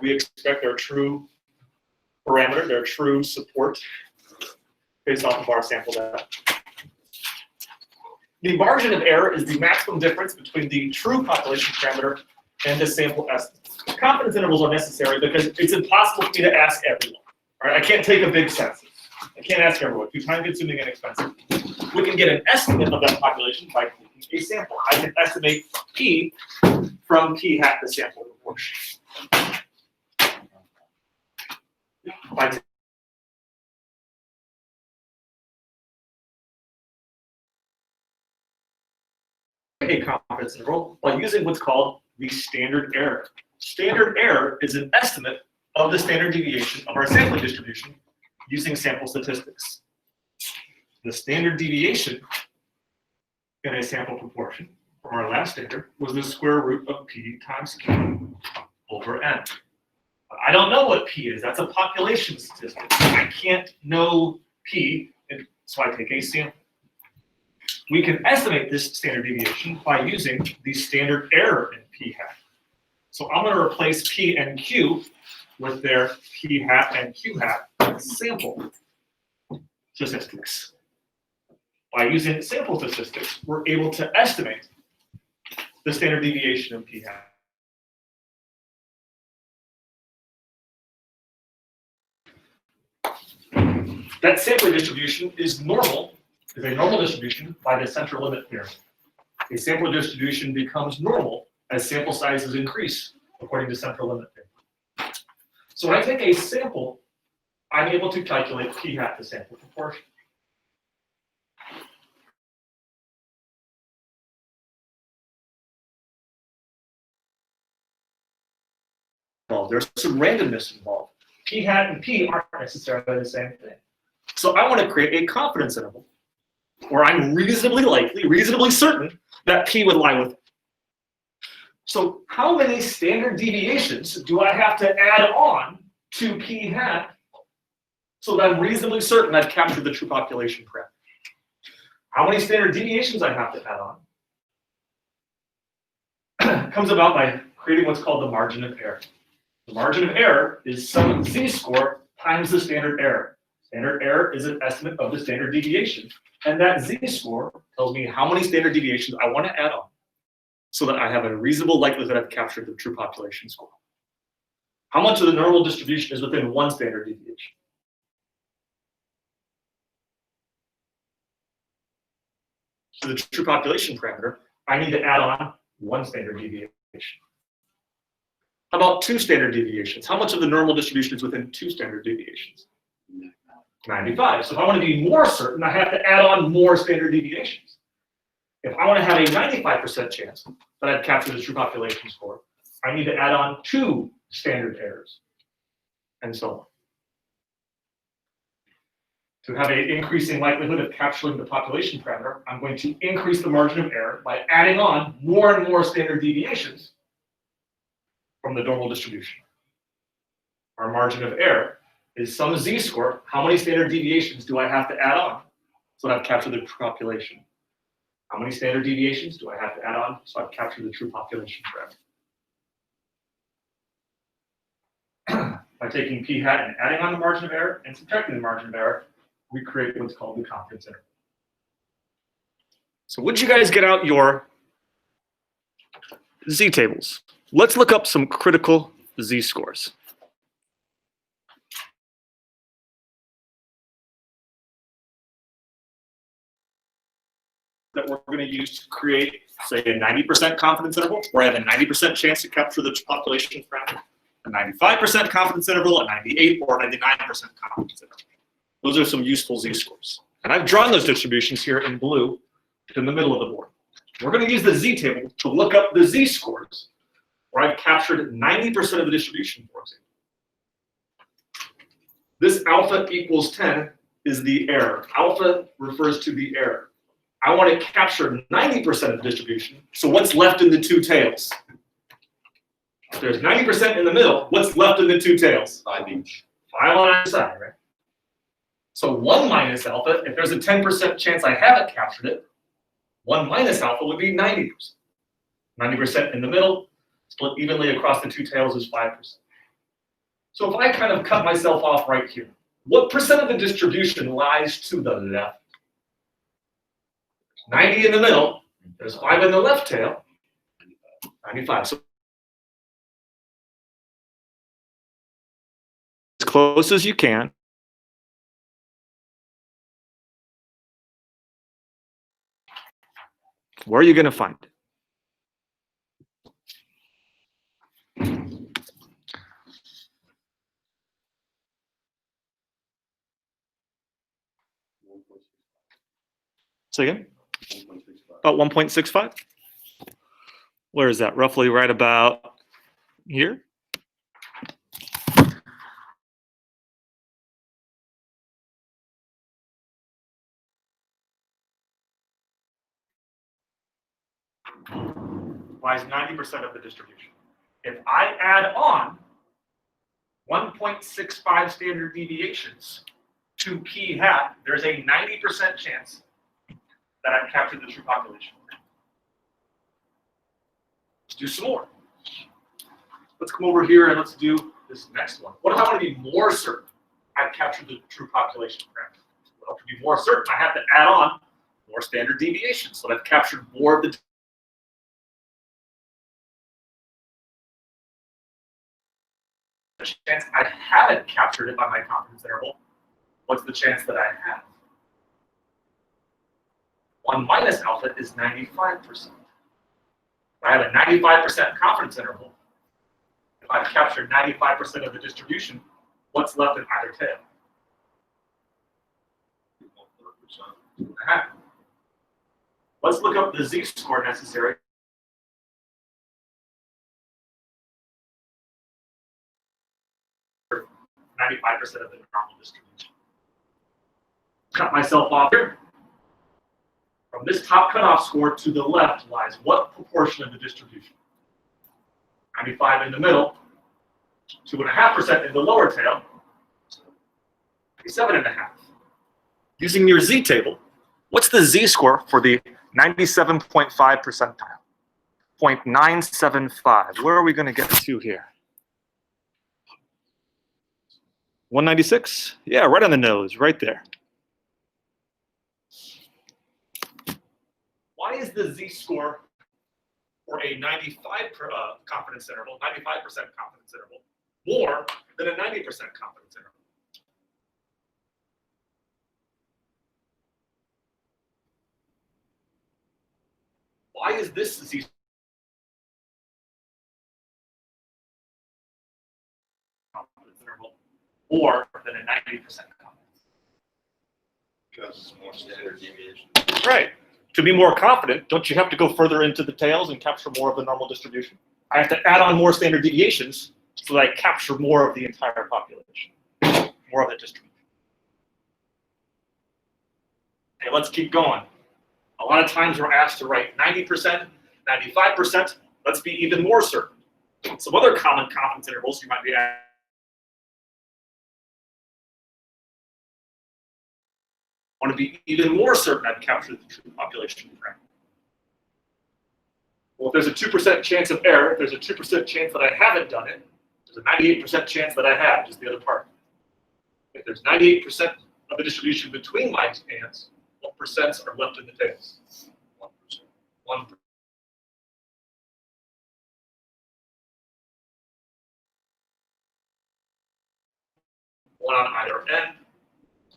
we expect our true parameter, their true support, based off of our sample data. The margin of error is the maximum difference between the true population parameter and the sample estimate. Confidence intervals are necessary because it's impossible for me to ask everyone. Right? I can't take a big census. I can't ask everyone. Too time-consuming and expensive. We can get an estimate of that population by taking a sample. I can estimate P from P hat the sample proportion. By a confidence interval by using what's called the standard error. Standard error is an estimate of the standard deviation of our sampling distribution using sample statistics. The standard deviation in a sample proportion from our last standard was the square root of P times Q over N. But I don't know what P is. That's a population statistic. I can't know P, and so I take a sample. We can estimate this standard deviation by using the standard error in P hat. So I'm going to replace P and Q with their P hat and Q hat sample statistics. By using sample statistics, we're able to estimate the standard deviation in P hat. That sampling distribution is a normal distribution by the central limit theorem. A sample distribution becomes normal as sample sizes increase according to central limit theorem. So when I take a sample, I'm able to calculate P hat the sample proportion. Well, there's some randomness involved. P hat and P aren't necessarily the same thing. So I want to create a confidence interval where I'm reasonably certain that P would lie within. So how many standard deviations do I have to add on to P hat so that I'm reasonably certain I've captured the true population parameter? How many standard deviations I have to add on comes about by creating what's called the margin of error. The margin of error is some z-score times the standard error. Standard error is an estimate of the standard deviation, and that z-score tells me how many standard deviations I want to add on so that I have a reasonable likelihood I've captured the true population score. How much of the normal distribution is within one standard deviation? To the true population parameter, I need to add on one standard deviation. How about two standard deviations? How much of the normal distribution is within two standard deviations? 95. So if I want to be more certain, I have to add on more standard deviations. If I want to have a 95% chance that I've captured the true population score, I need to add on two standard errors, and so on. To have an increasing likelihood of capturing the population parameter, I'm going to increase the margin of error by adding on more and more standard deviations from the normal distribution. Our margin of error is some z-score. How many standard deviations do I have to add on so that I've captured the true population? How many standard deviations do I have to add on so I've captured the true population parameter? By taking P hat and adding on the margin of error and subtracting the margin of error, we create what's called the confidence interval. So would you guys get out your z-tables? Let's look up some critical z-scores. That we're going to use to create, say, a 90% confidence interval, where I have a 90% chance to capture the population parameter, a 95% confidence interval, a 98 or 99% confidence interval. Those are some useful z-scores. And I've drawn those distributions here in blue in the middle of the board. We're going to use the z-table to look up the z-scores where I've captured 90% of the distribution, for example. This alpha equals 10 is the error. Alpha refers to the error. I want to capture 90% of the distribution, so what's left in the two tails? If there's 90% in the middle, what's left in the two tails? 5 each. 5 on either side, right? So 1 minus alpha, if there's a 10% chance I haven't captured it, 1 minus alpha would be 90%. 90% in the middle, split evenly across the two tails is 5%. So if I kind of cut myself off right here, what percent of the distribution lies to the left? 90 in the middle, there's 5 in the left tail, 95. So as close as you can. Where are you going to find it? Say again? About 1.65? Where is that? Roughly right about here? Lies 90% of the distribution. If I add on 1.65 standard deviations to p hat, there's a 90% chance that I've captured the true population. Let's do some more. Let's come over here and let's do this next one. What if I want to be more certain I've captured the true population parameter? Well, to be more certain, I have to add on more standard deviations, so I've captured more of the chance I haven't captured it by my confidence interval. What's the chance that I have? 1 minus alpha is 95%. I have a 95% confidence interval. If I've captured 95% of the distribution, what's left in either tail? 100%. Let's look up the z-score necessary. For 95% of the normal distribution. Cut myself off here. From this top cutoff score to the left lies what proportion of the distribution? 95 in the middle, 2.5% in the lower tail, 7.5. Using your z table, what's the z-score for the 97.5 percentile? 0.975. Where are we going to get to here? 196? Yeah, right on the nose, right there. Why is the z-score for a 95 confidence interval, 95% confidence interval, more than a 90% confidence interval? Why is this z confidence interval more than a 90% confidence? Because it's more standard deviation. Right. To be more confident, don't you have to go further into the tails and capture more of the normal distribution? I have to add on more standard deviations so that I capture more of the entire population, more of the distribution. Okay, let's keep going. A lot of times we're asked to write 90%, 95%. Let's be even more certain. Some other common confidence intervals you might be asked. I want to be even more certain I've captured the true population parameter. Well, if there's a 2% chance of error, if there's a 2% chance that I haven't done it, there's a 98% chance that I have, just the other part. If there's 98% of the distribution between my hands, what percents are left in the tails? 1%. 1%. One on either end.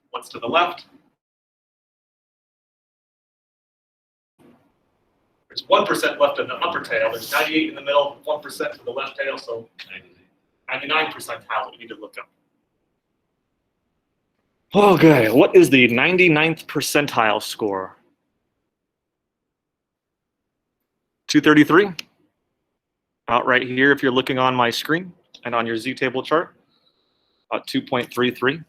What's to the left? There's 1% left in the upper tail. There's 98 in the middle, 1% for the left tail, so 99 percentile we need to look up. Okay, what is the 99th percentile score? 233? Out right here if you're looking on my screen and on your z-table chart. About 2.33.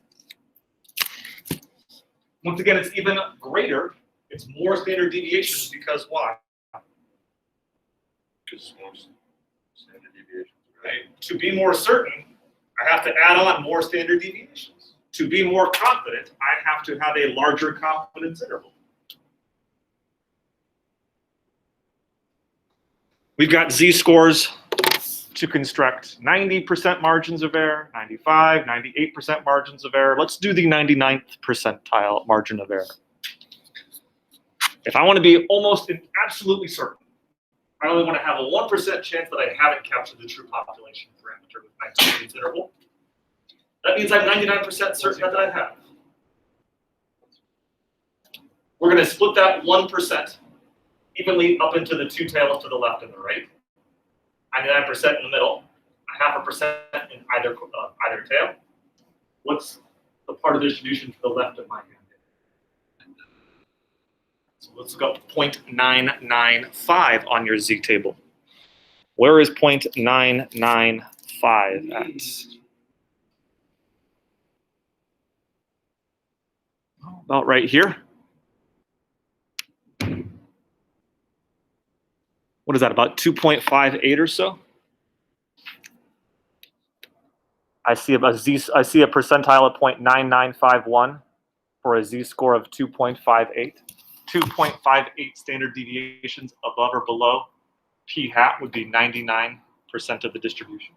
Once again, it's even greater. It's more standard deviations because why? Because it's more standard deviation. Right? To be more certain, I have to add on more standard deviations. To be more confident, I have to have a larger confidence interval. We've got z-scores to construct 90% margins of error, 95, 98% margins of error. Let's do the 99th percentile margin of error. If I want to be almost and absolutely certain, I only want to have a 1% chance that I haven't captured the true population parameter with my confidence interval. That means I'm 99% certain that I have. We're going to split that 1% evenly up into the two tails to the left and the right. 99% in the middle, a 0.5% in either tail. What's the part of the distribution to the left of my hand? So let's look up 0.995 on your Z table. Where is 0.995 at? About right here. What is that, about 2.58 or so? I see a percentile of 0.9951 for a Z-score of 2.58. 2.58 standard deviations above or below p hat would be 99% of the distribution.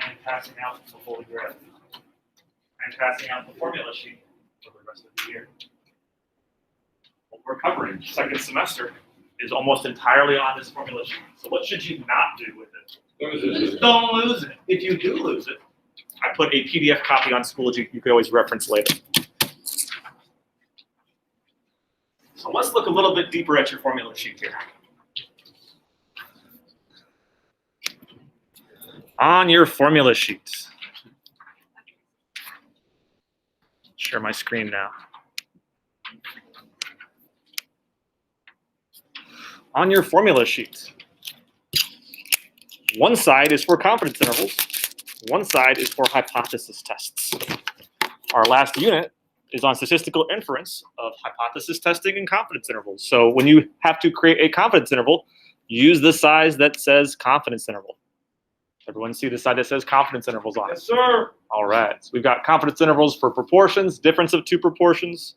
I'm passing out the holy grail. I'm passing out the formula sheet for the rest of the year. What we're covering second semester is almost entirely on this formula sheet. So what should you not do with it? Don't lose it. If you do lose it, I put a PDF copy on Schoology you can always reference later. So let's look a little bit deeper at your formula sheet here. On your formula sheet. Share my screen now. On your formula sheet, one side is for confidence intervals, one side is for hypothesis tests. Our last unit is on statistical inference of hypothesis testing and confidence intervals. So when you have to create a confidence interval, use the size that says confidence interval. Everyone see the side that says confidence intervals on it? Yes, sir. All right, so we've got confidence intervals for proportions, difference of two proportions,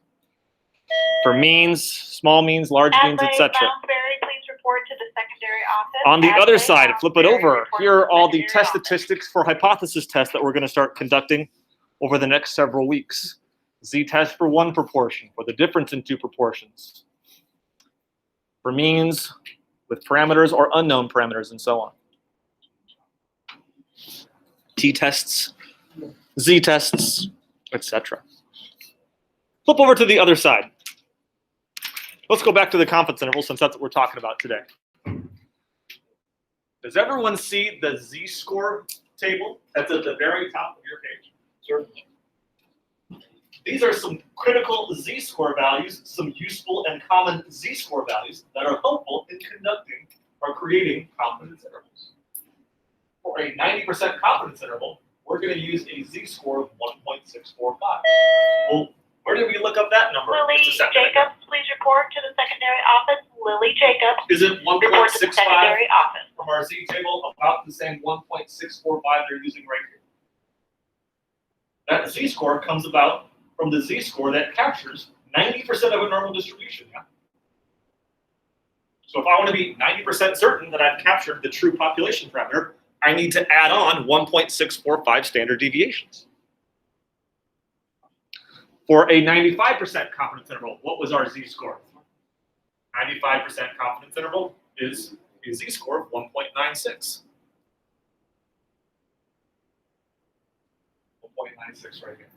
for means, small means, large means, etc. Please report to the secondary office. On the other side, flip it over. Report Here to are all the secondary test office. statistics for hypothesis tests that we're going to start conducting over the next several weeks. Z-test for one proportion, for the difference in two proportions, for means with parameters or unknown parameters, and so on. T-tests, Z-tests, etc. Flip over to the other side. Let's go back to the confidence interval since that's what we're talking about today. Does everyone see the Z-score table that's at the very top of your page? Sure. These are some critical Z-score values, some useful and common Z-score values that are helpful in conducting or creating confidence intervals. For a 90% confidence interval, we're going to use a Z-score of 1.645. Well, where did we look up that number? Lily Just a second ago. Jacobs, please report to the secondary office. Lily Jacobs, Is it report to the 1.65 secondary office. from our Z table, about the same 1.645 they're using right here? That Z-score comes about from the Z-score that captures 90% of a normal distribution. Yeah? So if I want to be 90% certain that I've captured the true population parameter, I need to add on 1.645 standard deviations. For a 95% confidence interval, what was our Z-score? 95% confidence interval is a Z-score of 1.96. 1.96 right here.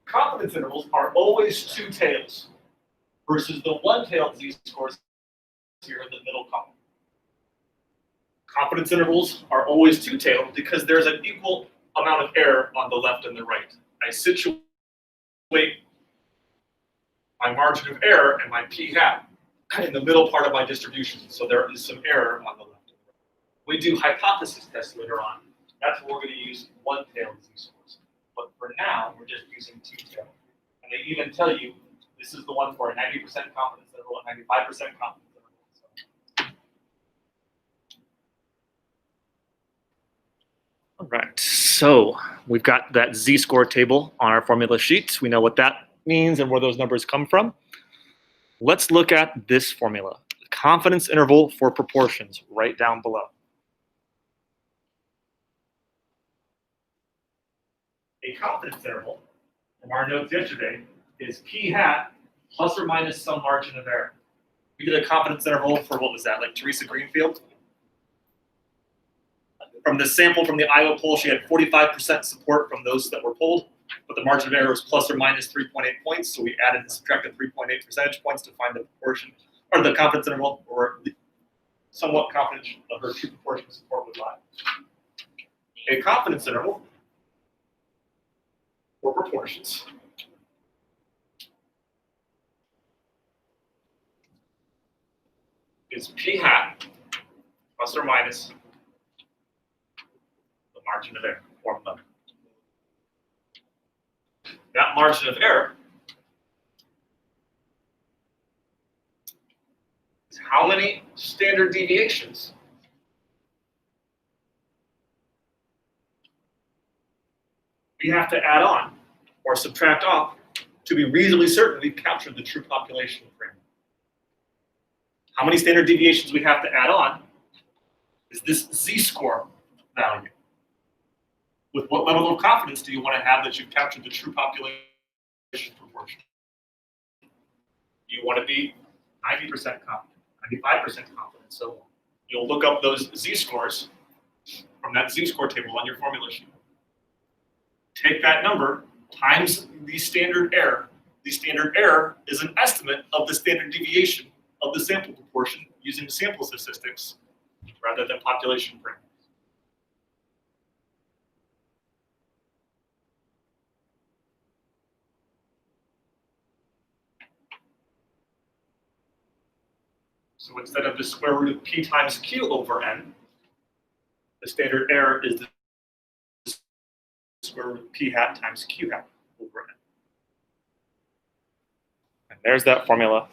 Confidence intervals are always two tails versus the one-tailed Z-scores here in the middle column. Confidence intervals are always two-tailed because there's an equal amount of error on the left and the right. I situate my margin of error and my p hat in the middle part of my distribution, so there is some error on the left and the right. we do hypothesis tests later on, that's where we're going to use one-tailed z-scores. But for now, we're just using two-tailed. And they even tell you this is the one for a 90% confidence interval and 95% confidence interval. All right, so we've got that z-score table on our formula sheet. We know what that means and where those numbers come from. Let's look at this formula, the confidence interval for proportions, right down below. A confidence interval, from our notes yesterday, is p hat plus or minus some margin of error. We did a confidence interval for, what was that, like Teresa Greenfield? From the sample from the Iowa poll, she had 45% support from those that were polled, but the margin of error was plus or minus 3.8 points, so we added and subtracted 3.8 percentage points to find the proportion, or the confidence interval, or somewhat confident of her true proportion support would lie. A confidence interval for proportions is p hat plus or minus the margin of error, or both. That margin of error is how many standard deviations we have to add on or subtract off to be reasonably certain we've captured the true population frame. How many standard deviations we have to add on is this z-score value. With what level of confidence do you want to have that you've captured the true population proportion? You want to be 90% confident, 95% confident. So you'll look up those z-scores from that z-score table on your formula sheet. Take that number times the standard error. The standard error is an estimate of the standard deviation of the sample proportion using sample statistics rather than population frame. So instead of the square root of p times q over n, the standard error is the square root of p hat times q hat over n. And there's that formula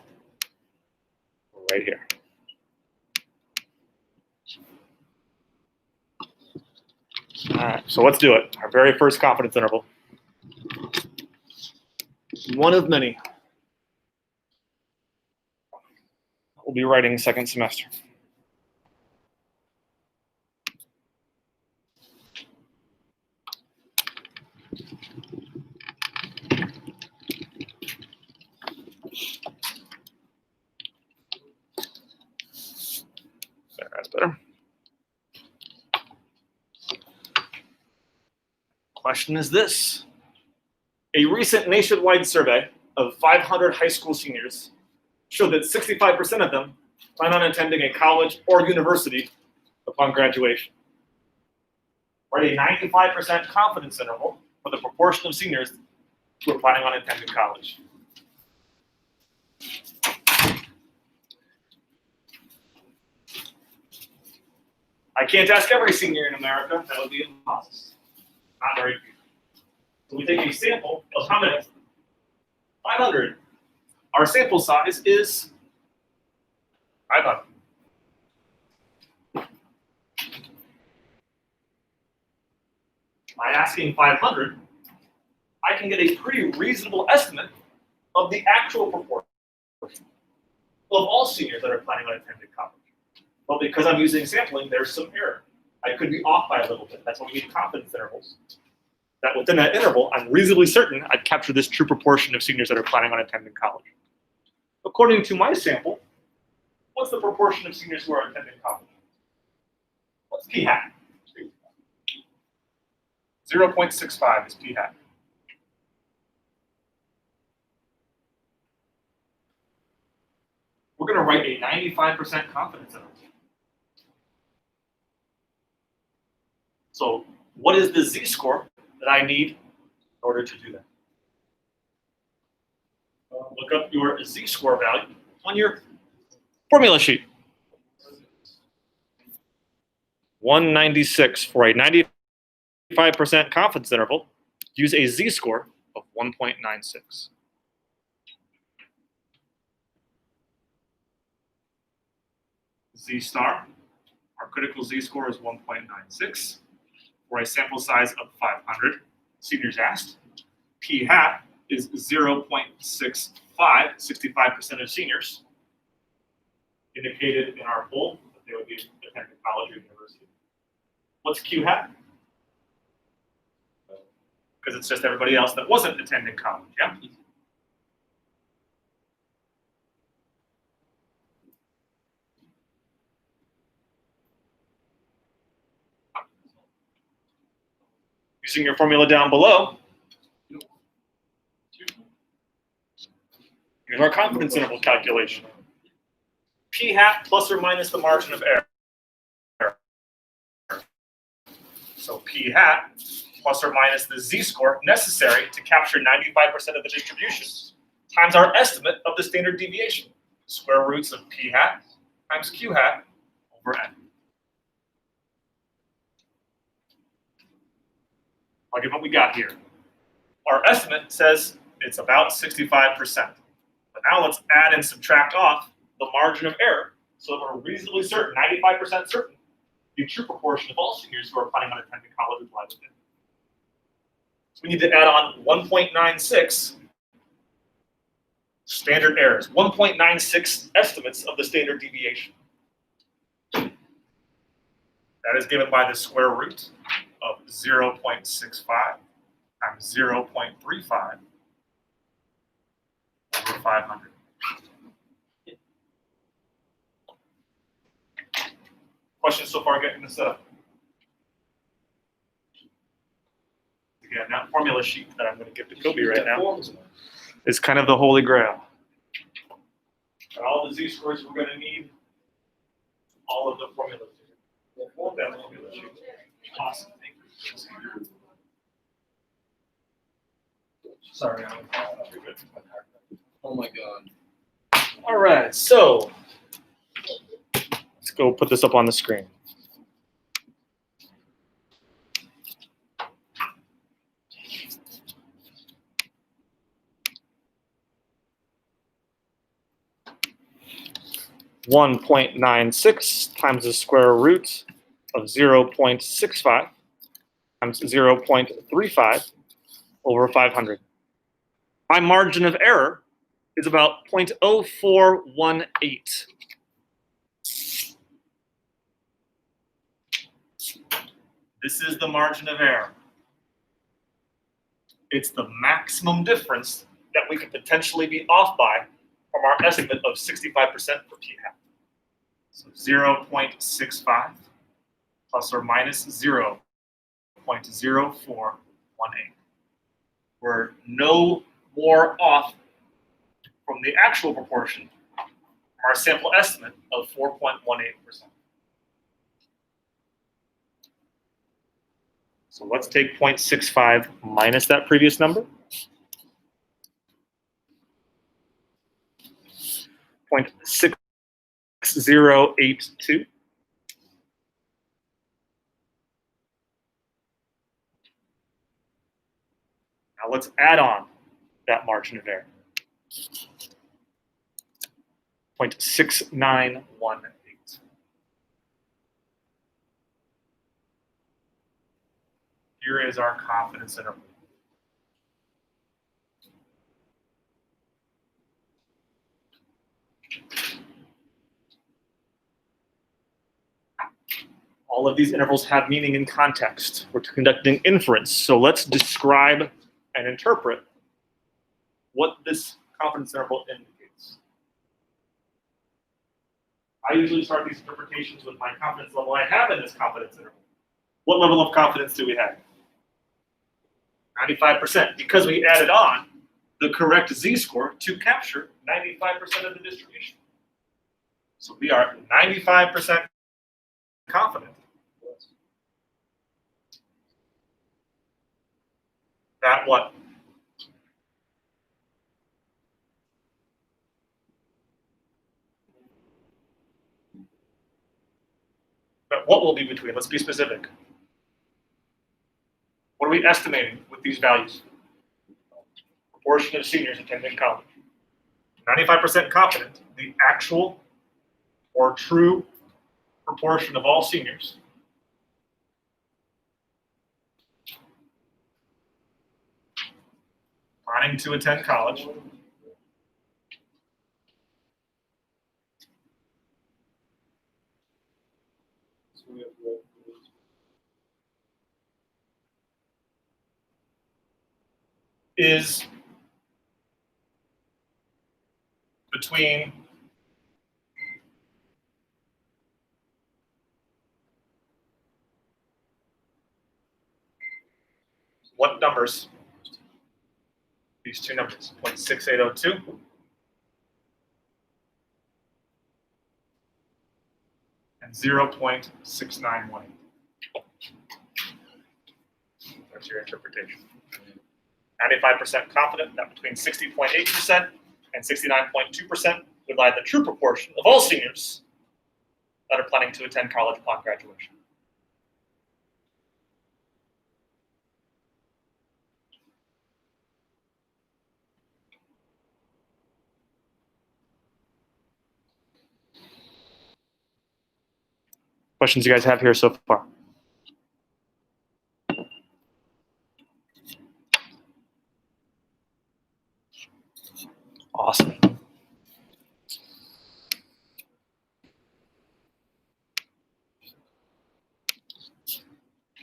right here. All right, so let's do it. Our very first confidence interval. One of many. We'll be writing second semester. That's better. Question is this. A recent nationwide survey of 500 high school seniors showed that 65% of them plan on attending a college or university upon graduation. Write a 95% confidence interval for the proportion of seniors who are planning on attending college. I can't ask every senior in America. That would be impossible. Not very few. So we take a sample of how many? 500. Our sample size is 500. By asking 500, I can get a pretty reasonable estimate of the actual proportion of all seniors that are planning on attending college. But because I'm using sampling, there's some error. I could be off by a little bit. That's why we need confidence intervals. That within that interval, I'm reasonably certain I'd capture this true proportion of seniors that are planning on attending college. According to my sample, what's the proportion of seniors who are attending college? What's p hat? 0.65 is p hat. We're going to write a 95% confidence interval. So what is the z-score that I need in order to do that? Look up your z-score value on your formula sheet. 196 for a 95% confidence interval, use a z-score of 1.96. Z star, our critical z-score is 1.96 for a sample size of 500 seniors asked. P hat is 0.65, 65% of seniors, indicated in our poll that they would be attending college or university. What's Q hat? Because it's just everybody else that wasn't attending college, yeah? Using your formula down below, here's our confidence interval calculation. P hat plus or minus the margin of error. So P hat plus or minus the z-score necessary to capture 95% of the distribution times our estimate of the standard deviation, square roots of P hat times Q hat over N. Look at what we got here. Our estimate says it's about 65%. But now let's add and subtract off the margin of error so that we're reasonably certain, 95% certain, the true proportion of all seniors who are planning on attending college would lie within. So we need to add on 1.96 standard errors, 1.96 estimates of the standard deviation. That is given by the square root of 0.65 times 0.35 over 500. Questions so far getting this up? Again, that formula sheet that I'm going to give to Kobe right now is kind of the holy grail. And all the z-scores we're going to need, all of the formulas. That formula sheet. Awesome. Sorry. Oh my God. All right, so let's go put this up on the screen. (1.96) times the square root of 0.65 times 0.35 over 500. My margin of error is about 0.0418. This is the margin of error. It's the maximum difference that we could potentially be off by from our estimate of 65% for p hat. So 0.65 plus or minus 0.0418. We're no more off from the actual proportion from our sample estimate of 4.18%. So let's take 0.65 minus that previous number. 0.6082. Now let's add on that margin of error. 0.6918. Here is our confidence interval. All of these intervals have meaning in context. We're conducting inference, so let's describe and interpret what this confidence interval indicates. I usually start these interpretations with my confidence level I have in this confidence interval. What level of confidence do we have? 95%, because we added on the correct z-score to capture 95% of the distribution. So we are 95% confident that what? But what will be between? Let's be specific. What are we estimating with these values? Proportion of seniors attending college. 95% confident the actual or true proportion of all seniors planning to attend college is between what numbers? These two numbers, 0.6802 and 0.691. There's your interpretation. 95% confident that between 60.8% and 69.2% would lie the true proportion of all seniors that are planning to attend college upon graduation. Questions you guys have here so far? Awesome.